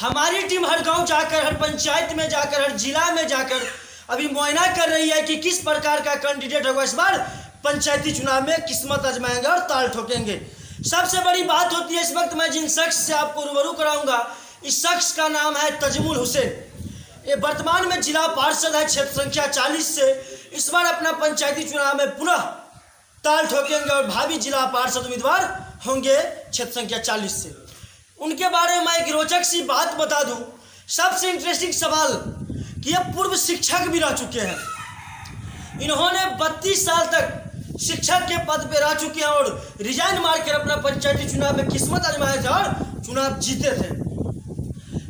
हमारी टीम हर गांव जाकर, हर पंचायत में जाकर, हर जिला में जाकर अभी मुआयना कर रही है कि किस प्रकार का कैंडिडेट होगा इस बार पंचायती चुनाव में, किस्मत आजमाएंगे और ताल ठोकेंगे। सबसे बड़ी बात होती है, इस वक्त मैं जिन शख्स से आपको रूबरू कराऊंगा, इस शख्स का नाम है तजमुल हुसैन। ये वर्तमान में जिला पार्षद है क्षेत्र संख्या 40 से। इस बार अपना पंचायती चुनाव में पुनः ताल ठोकेंगे और भावी जिला पार्षद उम्मीदवार होंगे क्षेत्र संख्या 40 से। उनके बारे में मैं एक रोचक सी बात बता दूं। सबसे इंटरेस्टिंग सवाल कि ये पूर्व शिक्षक भी रह चुके हैं। इन्होंने 32 साल तक शिक्षक के पद पे रह चुके हैं और रिजाइन मारकर अपना पंचायती चुनाव में किस्मत आजमाए थे और चुनाव जीते थे।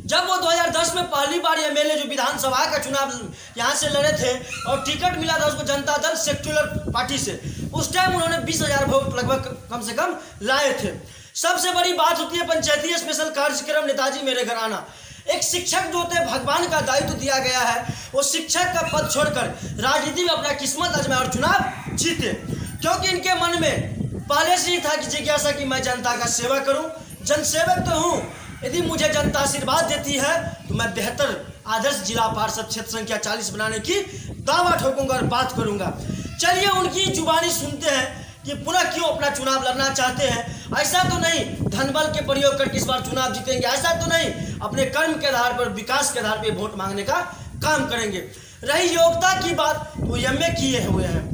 जब वो 2010 में पहली बार एमएलए जो विधानसभा का चुनाव यहाँ से लड़े थे और टिकट मिला था उसको जनता दल सेक्युलर पार्टी से, उस टाइम उन्होंने 20,000 वोट लगभग कम से कम लाए थे। सबसे बड़ी बात होती है पंचायती स्पेशल कार्यक्रम नेताजी मेरे घर आना। एक शिक्षक जो होते हैं, भगवान का दायित्व दिया गया है, वो शिक्षक का पद छोड़कर राजनीति में अपना किस्मत आजमाए और चुनाव जीते, क्योंकि इनके मन में पहले से ही था कि जिज्ञासा कि मैं जनता का सेवा करूं, जनसेवक तो हूं। यदि मुझे जनता आशीर्वाद देती है तो मैं बेहतर आदर्श जिला पार्षद क्षेत्र संख्या 40 बनाने की दावा ठोकूंगा और बात करूंगा। चलिए उनकी जुबानी सुनते हैं कि पुनः क्यों अपना चुनाव लड़ना चाहते हैं। ऐसा तो नहीं धन बल के प्रयोग करके इस बार चुनाव जीतेंगे, ऐसा तो नहीं अपने कर्म के आधार पर, विकास के आधार पर वोट मांगने का काम करेंगे। रही योग्यता की बात, वो एमए किए हुए हैं।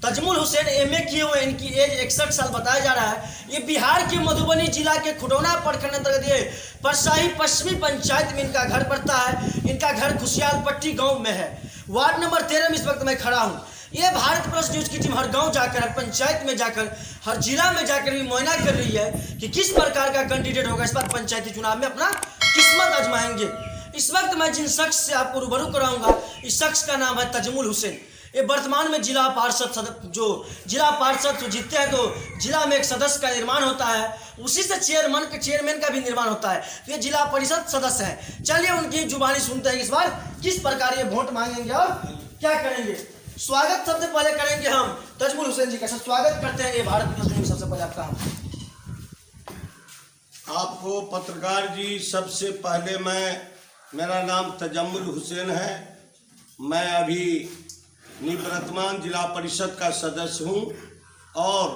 तजमुल हुसैन एमए किए हुए, इनकी एज 61 साल बताया जा रहा है। ये बिहार के मधुबनी जिला के खुटौना प्रखंड अंतर्गत ये परसाही पश्चिमी पंचायत में इनका घर पड़ता है। इनका घर खुशियालपट्टी गांव में है। वार्ड नंबर 13 में इस वक्त मैं खड़ा हूँ। ये भारत प्लस न्यूज की टीम हर गांव जाकर, हर पंचायत में जाकर, हर जिला में जाकर भी मुआयना कर रही है कि किस प्रकार का कैंडिडेट होगा इस बार पंचायती चुनाव में अपना किस्मत आजमाएंगे। इस वक्त मैं जिन शख्स से आपको रूबरू कराऊंगा, इस शख्स का नाम है तजमुल हुसैन। ये वर्तमान में जिला पार्षद जो जीतते हैं तो जिला में एक सदस्य का निर्माण होता है, उसी से चेयरमैन का भी निर्माण होता है। तो ये जिला परिषद सदस्य है। चलिए उनकी जुबानी सुनते हैं इस बार किस प्रकार ये वोट मांगेंगे और क्या करेंगे। स्वागत सबसे पहले करेंगे हम तजमुल हुसैन जी का। स्वागत करते हैं ये भारत प्लस न्यूज। सबसे पहले आपको पत्रकार जी, सबसे पहले मेरा नाम तजमुल हुसैन है। मैं अभी निवर्तमान जिला परिषद का सदस्य हूं और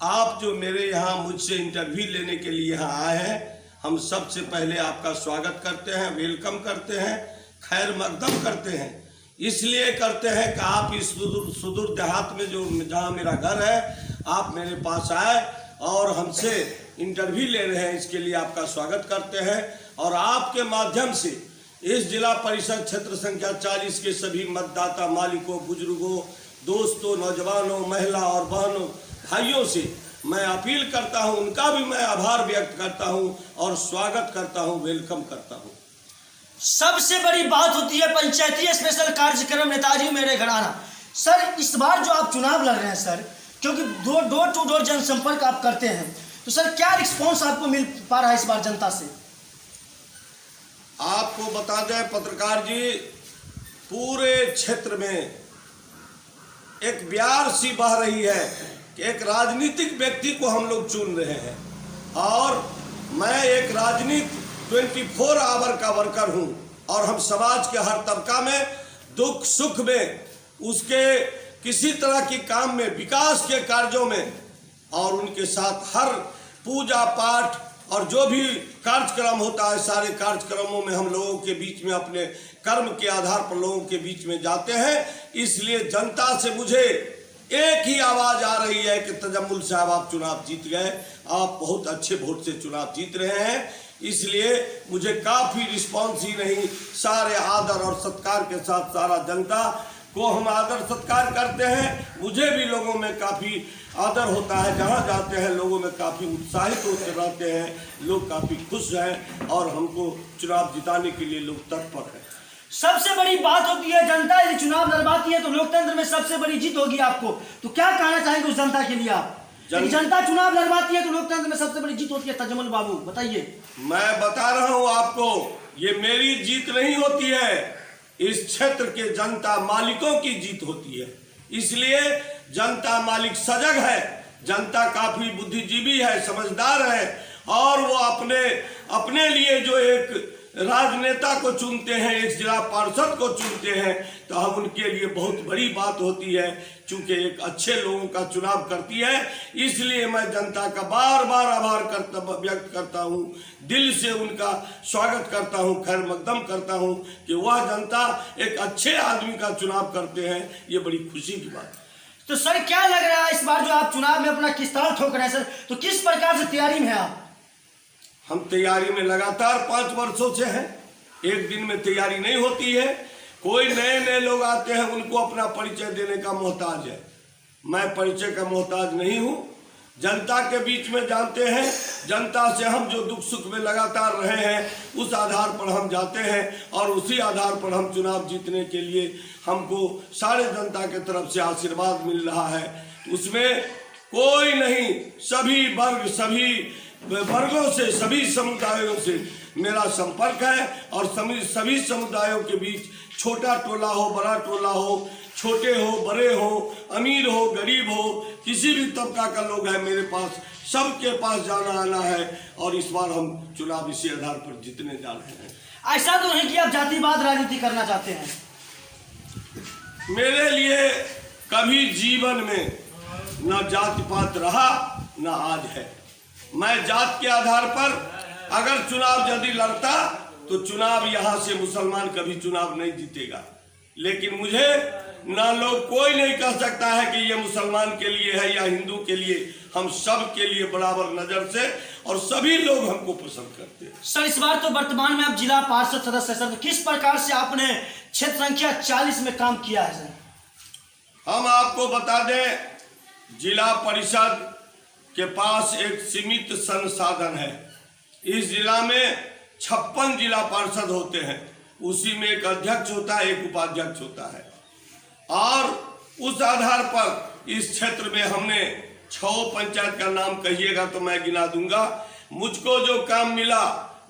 आप जो मेरे यहाँ मुझसे इंटरव्यू लेने के लिए यहाँ आए हैं, हम सबसे पहले आपका स्वागत करते हैं, वेलकम करते हैं, खैर मकदम करते हैं। इसलिए करते हैं कि आप इस सुदूर देहात में जो जहाँ मेरा घर है, आप मेरे पास आए और हमसे इंटरव्यू ले रहे हैं, इसके लिए आपका स्वागत करते हैं। और आपके माध्यम से इस जिला परिषद क्षेत्र संख्या 40 के सभी मतदाता मालिकों, बुजुर्गों, दोस्तों, नौजवानों, महिला और बहनों, भाइयों से मैं अपील करता हूं, उनका भी मैं आभार व्यक्त करता हूं और स्वागत करता हूं, वेलकम करता हूं। सबसे बड़ी बात होती है पंचायती स्पेशल कार्यक्रम नेताजी मेरे घर आना। सर, इस बार जो आप चुनाव लड़ रहे हैं सर, क्योंकि डोर टू डोर जनसंपर्क आप करते हैं, तो सर क्या रिस्पॉन्स आपको मिल पा रहा है इस बार जनता से? आपको बता दें पत्रकार जी, पूरे क्षेत्र में एक ब्यार सी बह रही है कि एक राजनीतिक व्यक्ति को हम लोग चुन रहे हैं और मैं एक राजनीति 24 आवर का वर्कर हूं और हम समाज के हर तबका में, दुख सुख में, उसके किसी तरह की काम में, विकास के कार्यों में और उनके साथ हर पूजा पाठ और जो भी कार्यक्रम होता है, सारे कार्यक्रमों में हम लोगों के बीच में अपने कर्म के आधार पर लोगों के बीच में जाते हैं। इसलिए जनता से मुझे एक ही आवाज आ रही है कि तजमुल साहब आप चुनाव जीत गए, आप बहुत अच्छे वोट से चुनाव जीत रहे हैं। इसलिए मुझे काफी रिस्पॉन्स ही नहीं, सारे आदर और सत्कार के साथ सारा जनता को हम आदर सत्कार करते हैं। मुझे भी लोगों में काफी आदर होता है, जहाँ जाते हैं लोगों में काफी उत्साहित होते रहते हैं, लोग काफी खुश हैं और हमको चुनाव जिताने के लिए लोग तत्पर हैं। सबसे बड़ी बात होती है जनता यदि चुनाव लड़वाती है तो लोकतंत्र में सबसे बड़ी जीत होगी आपको, तो क्या कहना चाहेंगे उस जनता के लिए आप? जनता चुनाव लड़वाती है तो लोकतंत्र में सबसे बड़ी जीत होती है। तजमुल बाबू बताइए। मैं बता रहा हूं आपको, ये मेरी जीत नहीं होती है, इस क्षेत्र के जनता मालिकों की जीत होती है। इसलिए जनता मालिक सजग है, जनता काफी बुद्धिजीवी है, समझदार है और वो अपने लिए जो एक राजनेता को चुनते हैं, एक जिला पार्षद को चुनते हैं, तो हम उनके लिए बहुत बड़ी बात होती है, क्योंकि एक अच्छे लोगों का चुनाव करती है। इसलिए मैं जनता का बार बार आभार व्यक्त करता हूं, दिल से उनका स्वागत करता हूं, खैर मकदम करता हूं कि वह जनता एक अच्छे आदमी का चुनाव करते हैं। ये बड़ी खुशी की बात है। तो सर क्या लग रहा है इस बार जो आप चुनाव में अपना किस तरह ठोक रहे हैं सर, तो किस प्रकार से तैयारी में है आप? हम तैयारी में लगातार 5 वर्षों से हैं। एक दिन में तैयारी नहीं होती है। कोई नए नए लोग आते हैं, उनको अपना परिचय देने का मोहताज है। मैं परिचय का मोहताज नहीं हूं। जनता के बीच में जानते हैं, जनता से हम जो दुख सुख में लगातार रहे हैं, उस आधार पर हम जाते हैं और उसी आधार पर हम चुनाव जीतने के लिए हमको सारे जनता के तरफ से आशीर्वाद मिल रहा है। उसमें कोई नहीं, सभी वर्ग, सभी वर्गों से, सभी समुदायों से मेरा संपर्क है और सभी समुदायों के बीच, छोटा टोला हो, बड़ा टोला हो, छोटे हो, बड़े हो, अमीर हो, गरीब हो, किसी भी तबका का लोग है मेरे पास, सबके पास जाना आना है। और इस बार हम चुनाव इसी आधार पर जीतने जा रहे हैं। ऐसा तो नहीं कि आप जातिवाद राजनीति करना चाहते हैं? मेरे लिए कभी जीवन में न जाति पात रहा न आज है। मैं जात के आधार पर अगर चुनाव यदि लड़ता तो चुनाव यहाँ से मुसलमान कभी चुनाव नहीं जीतेगा। लेकिन मुझे ना लोग, कोई नहीं कह सकता है कि ये मुसलमान के लिए है या हिंदू के लिए। हम सब के लिए बराबर नजर से, और सभी लोग हमको पसंद करते हैं। सर इस बार तो वर्तमान में आप जिला पार्षद सदस्य सर, तो किस प्रकार से आपने क्षेत्र संख्या 40 में काम किया है सर? हम आपको बता दें, जिला परिषद के पास एक सीमित संसाधन है। इस जिला में 56 जिला पार्षद होते हैं। उसी में एक अध्यक्ष होता है, एक उपाध्यक्ष होता है। और उस आधार पर इस क्षेत्र में हमने 6 पंचायत का नाम कहिएगा तो मैं गिना दूंगा। मुझको जो काम मिला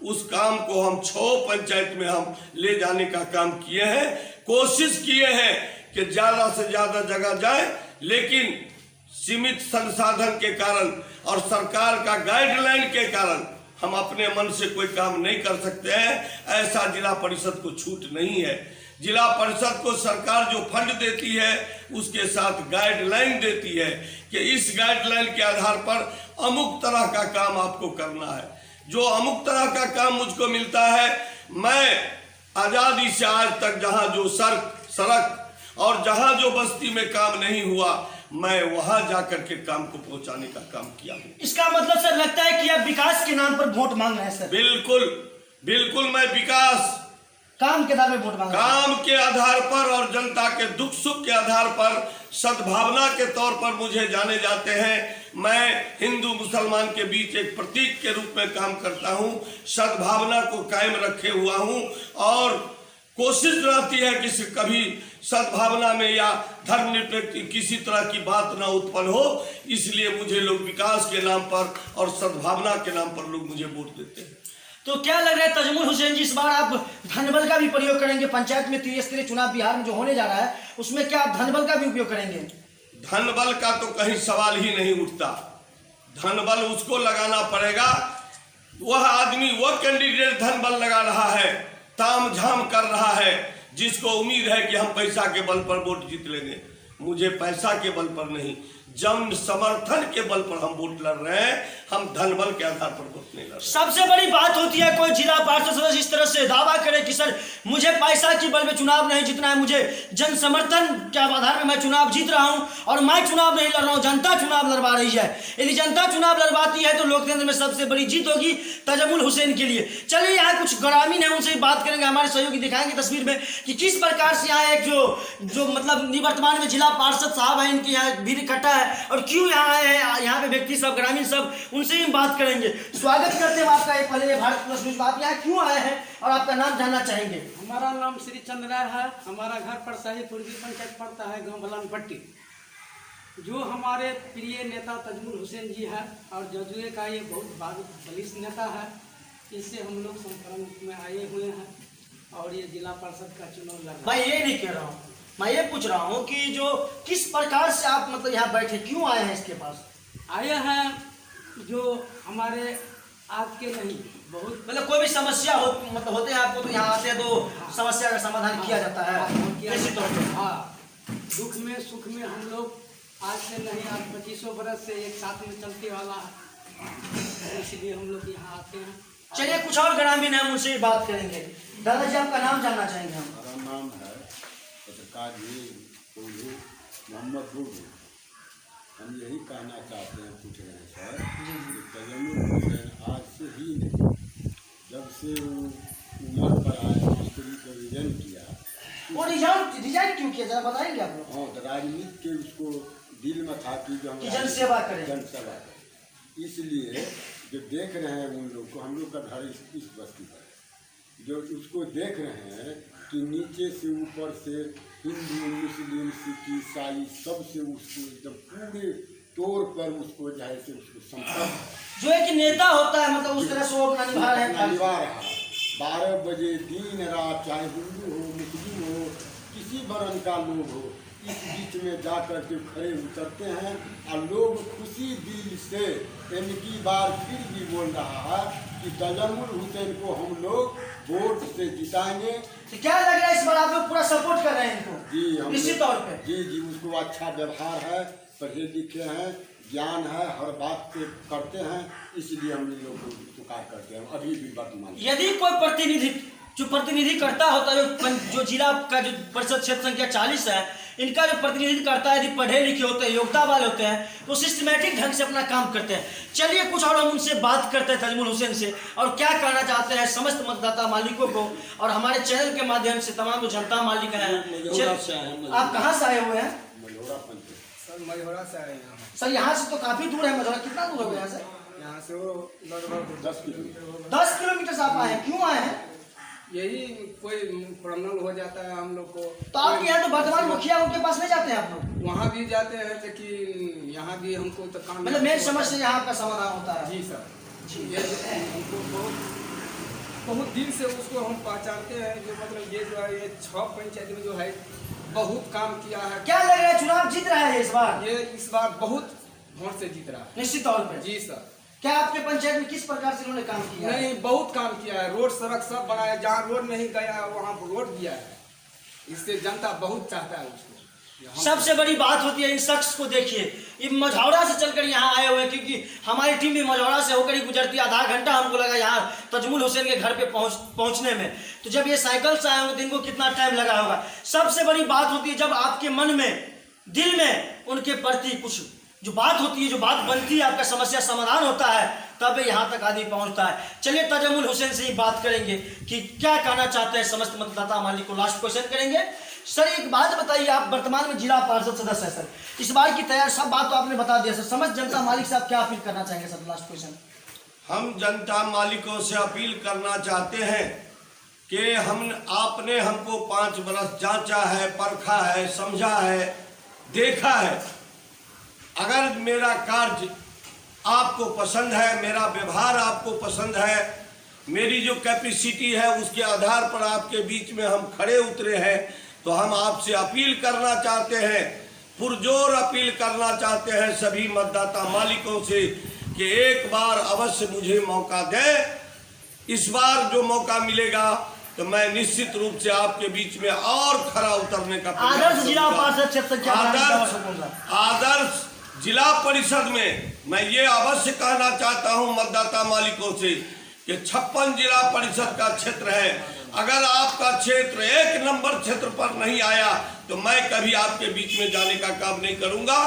उस काम को हम 6 पंचायत में हम ले जाने का काम किए हैं। कोशिश किए हैं कि ज्यादा से ज्यादा जगह जाए, लेकिन सीमित संसाधन के कारण और सरकार का गाइडलाइन के कारण हम अपने मन से कोई काम नहीं कर सकते हैं। ऐसा जिला परिषद को छूट नहीं है। जिला परिषद को सरकार जो फंड देती है उसके साथ गाइडलाइन देती है कि इस गाइडलाइन के आधार पर अमुक तरह का काम आपको करना है। जो अमुक तरह का काम मुझको मिलता है, मैं आजादी से आज तक जहां जो सड़क और जहां जो बस्ती में काम नहीं हुआ, मैं वहां जाकर के काम को पहुंचाने का काम किया हूं। इसका मतलब सर लगता है कि आप विकास के नाम पर वोट मांग रहे हैं सर? बिल्कुल बिल्कुल, मैं विकास काम के आधार पर वोट मांग रहे हैं। काम के आधार पर और जनता के दुख सुख के आधार पर, सद्भावना के तौर पर मुझे जाने जाते हैं। मैं हिंदू मुसलमान के बीच एक प्रतीक के रूप में काम करता हूं, सद्भावना को कायम रखे हुआ हूं और कोशिश रहती है कि कभी सद्भावना में या धर्मनिरपेक्ष किसी तरह की बात ना उत्पन्न हो। इसलिए मुझे लोग विकास के नाम पर और सद्भावना के नाम पर लोग मुझे वोट देते हैं। तो क्या लग रहा है तजमुल हुसैन जी, इस बार आप धनबल का भी प्रयोग करेंगे? पंचायत में त्रिस्तरीय चुनाव बिहार में जो होने जा रहा है, उसमें क्या आप धनबल का भी उपयोग करेंगे? धनबल का तो कहीं सवाल ही नहीं उठता। धनबल उसको लगाना पड़ेगा, वह आदमी, वह कैंडिडेट धनबल लगा रहा है, ताम झाम कर रहा है, जिसको उम्मीद है कि हम पैसा के बल पर वोट जीत लेंगे। मुझे पैसा के बल पर नहीं, जन समर्थन के बल पर हम वोट लड़ रहे हैं। हम धनबल के आधार पर वोट नहीं लड़ रहे। सबसे बड़ी बात होती है कोई जिला पार्षद सदस्य इस तरह से दावा करे कि सर मुझे पैसा के बल पे चुनाव नहीं जीतना है, मुझे जन समर्थन के आधार में मैं चुनाव जीत रहा हूं और मैं चुनाव नहीं लड़ रहा हूं, जनता चुनाव लड़वा रही है। यदि जनता चुनाव लड़वाती है तो लोकतंत्र में सबसे बड़ी जीत होगी तजमुल हुसैन के लिए। चलिए यहाँ कुछ ग्रामीण है, उनसे बात करेंगे, हमारे सहयोगी दिखाएंगे तस्वीर में कि किस प्रकार से यहाँ एक जो मतलब निवर्तमान में जिला पार्षद साहब है, इनके यहाँ भीड़ इकट्ठा है और क्यों यहाँ आए हैं, यहाँ पे व्यक्ति सब, ग्रामीण सब, उनसे ही बात करेंगे। स्वागत करते हैं आपका एक पहले भारत प्लस न्यूज। आप यहाँ क्यों आए हैं और आपका नाम जानना चाहेंगे? हमारा नाम श्री चंद्रा है। हमारा घर पर शाहीपुर की पंचायत पड़ता है, गांव बलान पट्टी। जो हमारे प्रिय नेता तजमुल हुसैन जी है और जदयू का ये बहुत बलिष्ठ नेता है, इससे हम लोग संपर्क में आए हुए हैं और ये जिला परिषद का चुनाव लड़ रहा है। मैं ये नहीं कह रहा हूँ, मैं ये पूछ रहा हूँ कि जो किस प्रकार से आप मतलब यहाँ बैठे, क्यों आए हैं इसके पास? आए हैं जो हमारे आज के नहीं, बहुत मतलब कोई भी समस्या हो मतलब होते हैं आपको तो यहाँ आते हैं तो समस्या का समाधान किया जाता है निश्चित तौर पे। हाँ, दुख में सुख में हम लोग आज से नहीं, आज 2500 बरस से एक साथ में चलते वाला है, इसलिए हम लोग यहाँ आते हैं। चलिए कुछ और ग्रामीण है उनसे बात करेंगे। दादाजी आपका नाम जानना चाहेंगे हम। हमारा नाम है पत्रकार जी टोलू मोहम्मद दूबू। हम यही कहना चाहते हैं, पूछ रहे हैं सर कि तजम्मुल हुसैन आज से ही नहीं, जब से वो उम्र पर आए, मास्टरी को रिजाइन किया। वो रिजाइन क्यों किया जरा बताएंगे आप लोग? हाँ, तो राजनीति के उसको दिल में था कि जो हम कि जनसेवा करें। जनसेवा करें, इसलिए जो देख रहे हैं उन लोग को, हम लोग का घर इस बस्ती पर है, जो उसको देख रहे हैं कि नीचे से ऊपर से हिंदू मुस्लिम सिख ईसाई सबसे उसको एकदम पूरे तौर पर उसको जो है से उसको संपर्क जो एक नेता होता है मतलब उस तरह से वो अपना निभा रहे हैं। निभा रहा। 12 बजे दिन रात, चाहे हिंदू हो मुस्लिम हो किसी वर्ण का लोग हो, इस बीच में जा कर के खड़े उतरते हैं और लोग खुशी दिल से इनकी बार फिर भी बोल रहा है कि तजम्मुल हुसैन को हम लोग वोट से जिताएंगे। तो क्या लग रहा है इस बार आप लोग पूरा सपोर्ट कर रहे हैं इनको? जी हम निश्चित तौर पे। जी उसको अच्छा व्यवहार है, पढ़े लिखे हैं, ज्ञान है, हर बात पे करते हैं, इसलिए हम इन लोग को स्वीकार करते हैं अभी भी वर्तमान। यदि कोई प्रतिनिधि करता होता जो जिला का जो परिषद क्षेत्र संख्या 40 है, इनका जो प्रतिनिधित्व करता है, यदि पढ़े लिखे होते हैं, योग्यता वाले होते हैं तो सिस्टमेटिक ढंग से अपना काम करते हैं। चलिए कुछ और हम उनसे बात करते हैं तजम्मुल हुसैन से, और क्या कहना चाहते हैं समस्त मतदाता मालिकों को और हमारे चैनल के माध्यम से तमाम जो जनता मालिक हैं। आप कहाँ से आए हुए हैं? मझौरा पंचायत। सर मझौरा से आए हैं। सर यहाँ से तो काफी दूर है मझौरा, कितना दूर होगा यहाँ से? यहाँ से वो लगभग 10 किलोमीटर। 10 किलोमीटर से आप आए हैं, क्यों आए हैं? यही कोई प्रॉब्लम हो जाता है हम लोग को। तो आपके यहाँ तो वर्तमान मुखिया उनके पास नहीं जाते हैं आप लोग? वहाँ भी जाते हैं लेकिन यहाँ भी हमको तो काम मतलब मेन समस्या यहाँ का समाधान होता है। जी सर, ये हमको बहुत दिन से उसको हम पहचानते हैं, जो मतलब ये जो है ये 6 पंचायत में जो है बहुत काम किया है। क्या लग रहा है चुनाव जीत रहा है इस बार? ये इस बार बहुत वोट से जीत रहा है। निश्चित तौर पे। जी सर। क्या आपके पंचायत में किस प्रकार से उन्होंने काम किया? नहीं, बहुत काम किया है, रोड सड़क सब बनाया, जहाँ रोड नहीं गया वहाँ रोड दिया है। इससे जनता बहुत चाहता है उसको। सबसे बड़ी बात होती है इन शख्स को देखिए, ये मझौरा से चलकर यहाँ आए हुए हैं, क्योंकि हमारी टीम भी मझौरा से होकर ही गुजरती है। आधा घंटा हमको लगा यहाँ तजम्मुल हुसैन के घर पे पहुँचने में, तो जब ये साइकिल से आए होंगे तो इनको कितना टाइम लगा होगा। सबसे बड़ी बात होती है जब आपके मन में दिल में उनके प्रति कुछ जो बात होती है, जो बात बनती है, आपका समस्या समाधान होता है, तब यहाँ तक आदमी पहुँचता है। चलिए तजम्मुल हुसैन से ही बात करेंगे कि क्या कहना चाहते हैं समस्त मतदाता मालिक को। लास्ट क्वेश्चन करेंगे। सर एक बात बताइए, आप वर्तमान में जिला पार्षद सदस्य हैं सर, इस बार की तैयार सब बात तो आपने बता दिया सर, समस्त जनता मालिक से आप क्या अपील करना चाहेंगे सर? Last question. हम जनता मालिकों से अपील करना चाहते हैं कि आपने हमको 5 बरस जांचा है, परखा है, समझा है, देखा है। अगर मेरा कार्य आपको पसंद है, मेरा व्यवहार आपको पसंद है, मेरी जो कैपेसिटी है उसके आधार पर आपके बीच में हम खड़े उतरे हैं, तो हम आपसे अपील करना चाहते हैं, पुरजोर अपील करना चाहते हैं सभी मतदाता मालिकों से कि एक बार अवश्य मुझे मौका दें। इस बार जो मौका मिलेगा तो मैं निश्चित रूप से आपके बीच में और खरा उतरने का आदर्श जिला पार्षद क्षेत्र आदर्श जिला परिषद में मैं ये अवश्य कहना चाहता हूं मतदाता मालिकों से कि 56 जिला परिषद का क्षेत्र है। अगर आपका क्षेत्र 1 नंबर क्षेत्र पर नहीं आया तो मैं कभी आपके बीच में जाने का काम नहीं करूंगा।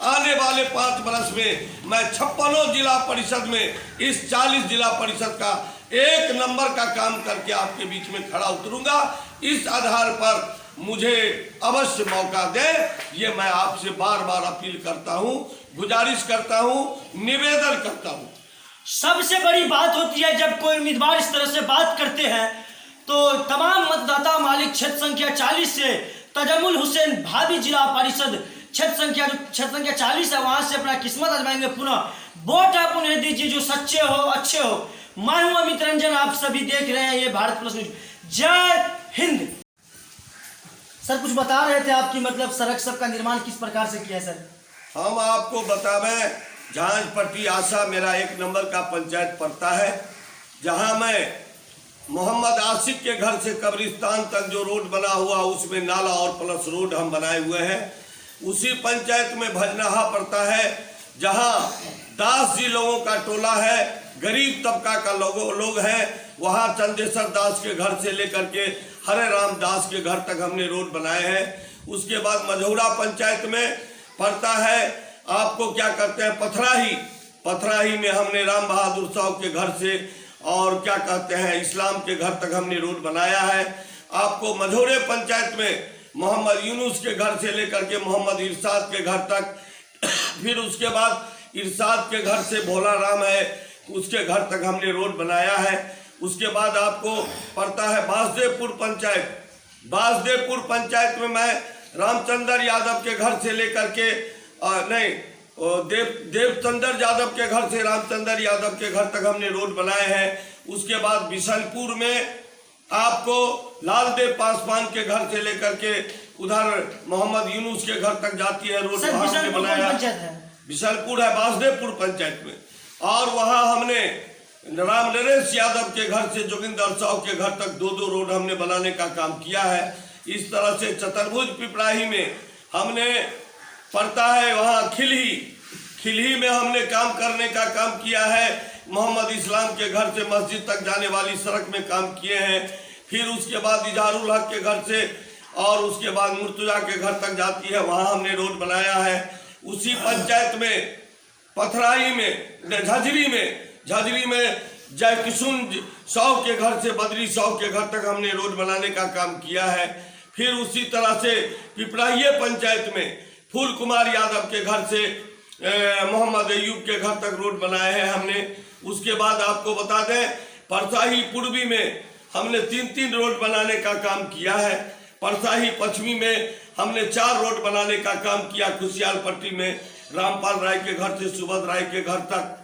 आने वाले 5 वर्ष में मैं 56 जिला परिषद में इस 40 जिला परिषद का 1 नंबर का काम करके आपके बीच में खड़ा उतरूंगा। इस आधार पर मुझे अवश्य मौका दे, ये मैं आपसे बार बार अपील करता हूँ, गुजारिश करता हूँ, निवेदन करता हूँ। सबसे बड़ी बात होती है जब कोई उम्मीदवार इस तरह से बात करते हैं तो तमाम मतदाता मालिक क्षेत्र संख्या 40 से तजम्मुल हुसैन भाभी जिला परिषद क्षेत्र संख्या 40 है, वहां से अपना किस्मत आजमाएंगे। पुनः वोट आप उन्हें दीजिए जो सच्चे हो, अच्छे हो। मैं हूं अमित रंजन, आप सभी देख रहे हैं ये भारत प्लस न्यूज। जय हिंद। सर कुछ बता रहे थे आपकी मतलब सड़क सब का निर्माण किस प्रकार से किया है सर? हम आपको बतावें जहाजपट्टी आशा मेरा 1 नंबर का पंचायत पड़ता है, जहां मैं मोहम्मद आशिक के घर से कब्रिस्तान तक जो रोड बना हुआ उसमें नाला और प्लस रोड हम बनाए हुए हैं। उसी पंचायत में भजनाहा पड़ता है, जहां दास जी लोगों का टोला है, गरीब तबका का लोग हैं। वहां चंदेश्वर दास के घर से लेकर के हरे राम दास के घर तक हमने रोड बनाए हैं। उसके बाद मझौरा पंचायत में पड़ता है, आपको क्या कहते हैं, पथराही में हमने राम बहादुर साहब के घर से और क्या कहते हैं इस्लाम के घर तक हमने रोड बनाया है। आपको मझौरे पंचायत में मोहम्मद यूनुस के घर से लेकर के मोहम्मद इरशाद के घर तक, फिर उसके बाद इरशाद के घर से भोला राम है उसके घर तक हमने रोड बनाया है। उसके बाद आपको पड़ता है बासदेवपुर पंचायत में मैं रामचंद्र यादव के घर से लेकर के देवचंद्र यादव के घर से रामचंद्र यादव के घर तक हमने रोड बनाए हैं। उसके बाद बिशनपुर में आपको लालदेव पासवान के घर से लेकर के उधर मोहम्मद यूनुस के घर तक जाती है रोड, वहां हमने बनाया। बिशनपुर है बासदेवपुर पंचायत में। और वहां हमने राम नरेश यादव के घर से जोगिंदर साहू के घर तक 2 रोड हमने बनाने का काम किया है। इस तरह से चतुर्भुज पिपराही में हमने पड़ता है, वहाँ खिलही में हमने काम करने का काम किया है। मोहम्मद इस्लाम के घर से मस्जिद तक जाने वाली सड़क में काम किए हैं। फिर उसके बाद इजहारुल हक के घर से और उसके बाद मुर्तजा के घर तक जाती है, वहाँ हमने रोड बनाया है। उसी पंचायत में पथराही में झजरी में जय किशुन साहू के घर से बद्री साहू के घर तक हमने रोड बनाने का काम किया है। फिर उसी तरह से पिपराही पंचायत में फूल कुमार यादव के घर से मोहम्मद अयूब के घर तक रोड बनाए हैं हमने। उसके बाद आपको बता दें परसाही पूर्वी में हमने 3 रोड बनाने का काम किया है। परसाही पश्चिमी में हमने 4 रोड बनाने का काम किया, खुशियाल पट्टी में रामपाल राय के घर से सुबोध राय के घर तक,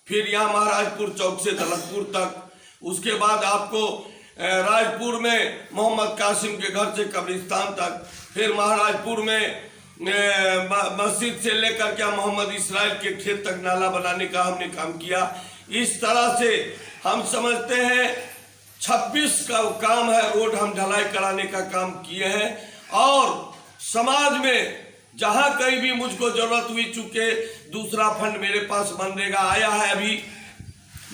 फिर यहाँ महाराजपुर चौक से दलकपुर तक। उसके बाद आपको राजपुर में मोहम्मद कासिम के घर से कब्रिस्तान तक, फिर महाराजपुर में मस्जिद से लेकर के मोहम्मद इसराइल के खेत तक नाला बनाने का हमने काम किया। इस तरह से हम समझते हैं 26 का काम है रोड हम ढलाई कराने का काम किए हैं। और समाज में जहां कहीं भी मुझको जरूरत हुई, चूंकि दूसरा फंड मेरे पास मनरेगा आया है, अभी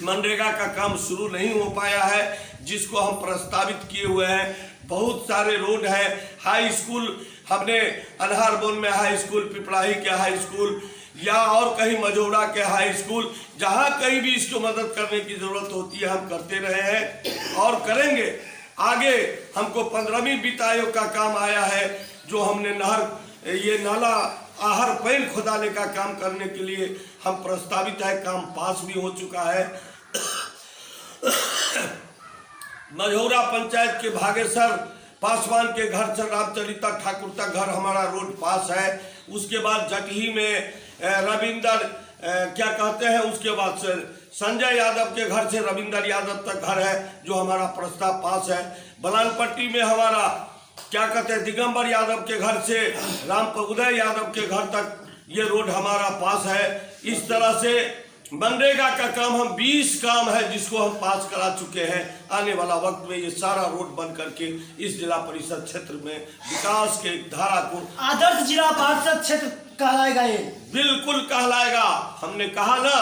मनरेगा का काम शुरू नहीं हो पाया है, जिसको हम प्रस्तावित किए हुए हैं। बहुत सारे रोड है, हाई स्कूल हमने अनहारबोन में हाई स्कूल, पिपराही के हाई स्कूल या और कहीं मझौरा के हाई स्कूल, जहां कहीं भी इसको मदद करने की जरूरत होती है हम करते रहे हैं और करेंगे। आगे हमको 15वीं वित्त आयोग का काम आया है, जो हमने नाला आहर पैन खुदाने का काम करने के लिए हम प्रस्तावित है, काम पास भी हो चुका है। मझौरा पंचायत के भागेश्वर पासवान के घर से रामचरिता ठाकुर तक घर हमारा रोड पास है। उसके बाद जटही में रविंदर क्या कहते हैं, उसके बाद से संजय यादव के घर से रविंदर यादव तक घर है, जो हमारा प्रस्ताव पास है। बलानपट्टी में हमारा क्या कहते हैं दिगंबर यादव के घर से उदय यादव के घर तक ये रोड हमारा पास है। इस तरह से मनरेगा का काम हम 20 काम है जिसको हम पास करा चुके हैं। आने वाला वक्त में ये सारा रोड बन करके इस जिला परिषद क्षेत्र में विकास के धारा को आदर्श जिला परिषद क्षेत्र कहलाएगा। ये बिल्कुल कहलाएगा। हमने कहा ना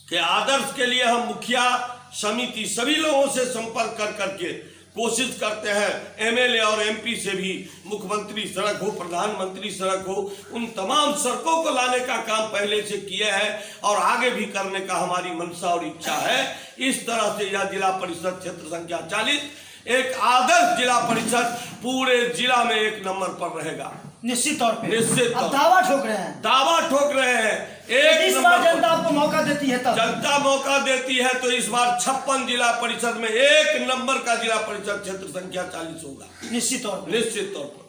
कि आदर्श के लिए हम मुखिया समिति सभी लोगों से संपर्क कर करके कोशिश करते हैं, एमएलए और एमपी से भी, मुख्यमंत्री सड़क हो, प्रधानमंत्री सड़क हो, उन तमाम सड़कों को लाने का काम पहले से किया है और आगे भी करने का हमारी मंशा और इच्छा है। इस तरह से यह जिला परिषद क्षेत्र संख्या 40 एक आदर्श जिला परिषद पूरे जिला में 1 नंबर पर रहेगा। निश्चित तौर पे निश्चित अब दावा ठोक रहे हैं इस बार जनता आपको मौका देती है, तब जनता मौका देती है तो इस बार 56 जिला परिषद में 1 नंबर का जिला परिषद क्षेत्र संख्या 40 होगा। निश्चित तौर पर।